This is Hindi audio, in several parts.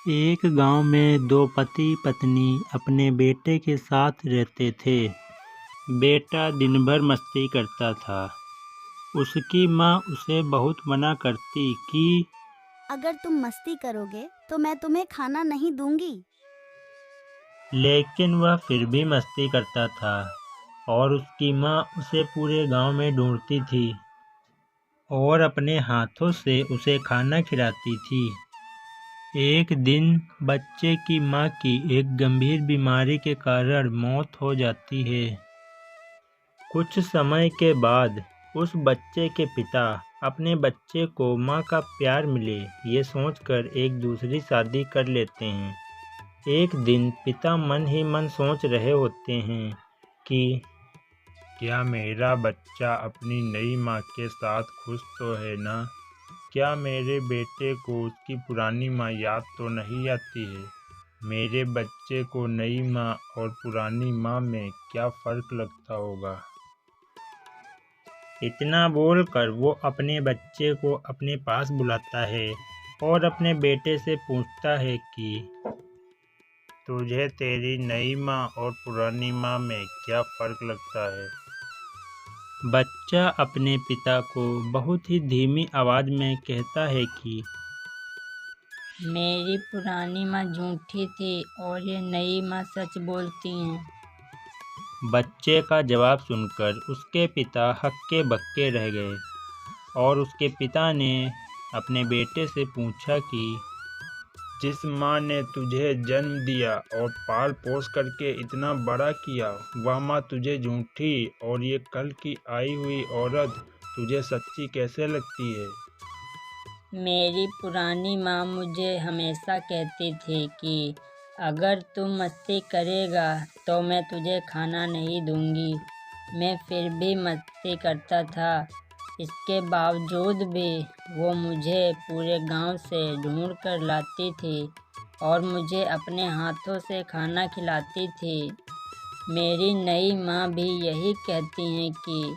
एक गांव में दो पति पत्नी अपने बेटे के साथ रहते थे। बेटा दिन भर मस्ती करता था। उसकी माँ उसे बहुत मना करती कि अगर तुम मस्ती करोगे तो मैं तुम्हें खाना नहीं दूंगी। लेकिन वह फिर भी मस्ती करता था और उसकी माँ उसे पूरे गांव में ढूंढती थी और अपने हाथों से उसे खाना खिलाती थी। एक दिन बच्चे की माँ की एक गंभीर बीमारी के कारण मौत हो जाती है। कुछ समय के बाद उस बच्चे के पिता अपने बच्चे को माँ का प्यार मिले ये सोचकर एक दूसरी शादी कर लेते हैं। एक दिन पिता मन ही मन सोच रहे होते हैं कि क्या मेरा बच्चा अपनी नई माँ के साथ खुश तो है ना? क्या मेरे बेटे को उसकी पुरानी माँ याद तो नहीं आती है? मेरे बच्चे को नई माँ और पुरानी माँ में क्या फ़र्क लगता होगा? इतना बोलकर वो अपने बच्चे को अपने पास बुलाता है और अपने बेटे से पूछता है कि तुझे तेरी नई माँ और पुरानी माँ में क्या फ़र्क लगता है? बच्चा अपने पिता को बहुत ही धीमी आवाज़ में कहता है कि मेरी पुरानी माँ झूठी थी और ये नई माँ सच बोलती हैं। बच्चे का जवाब सुनकर उसके पिता हक्के बक्के रह गए और उसके पिता ने अपने बेटे से पूछा कि जिस माँ ने तुझे जन्म दिया और पाल पोस करके इतना बड़ा किया, वह माँ तुझे झूठी और ये कल की आई हुई औरत तुझे सच्ची कैसे लगती है? मेरी पुरानी माँ मुझे हमेशा कहती थी कि अगर तू मस्ती करेगा तो मैं तुझे खाना नहीं दूंगी। मैं फिर भी मस्ती करता था। इसके बावजूद भी वो मुझे पूरे गांव से ढूंढ कर लाती थी और मुझे अपने हाथों से खाना खिलाती थी। मेरी नई माँ भी यही कहती हैं कि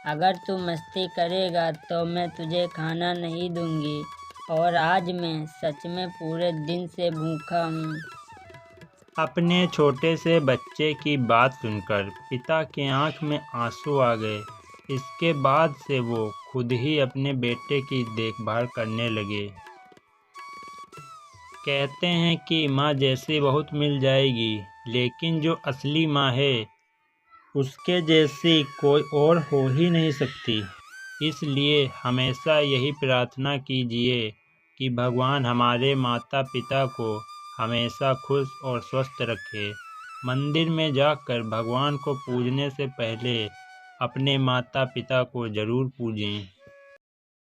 अगर तू मस्ती करेगा तो मैं तुझे खाना नहीं दूंगी और आज मैं सच में पूरे दिन से भूखा हूँ। अपने छोटे से बच्चे की बात सुनकर पिता के आंख में आंसू आ गए। इसके बाद से वो खुद ही अपने बेटे की देखभाल करने लगे। कहते हैं कि माँ जैसी बहुत मिल जाएगी, लेकिन जो असली माँ है उसके जैसी कोई और हो ही नहीं सकती। इसलिए हमेशा यही प्रार्थना कीजिए कि भगवान हमारे माता पिता को हमेशा खुश और स्वस्थ रखे। मंदिर में जाकर भगवान को पूजने से पहले अपने माता पिता को ज़रूर पूजें।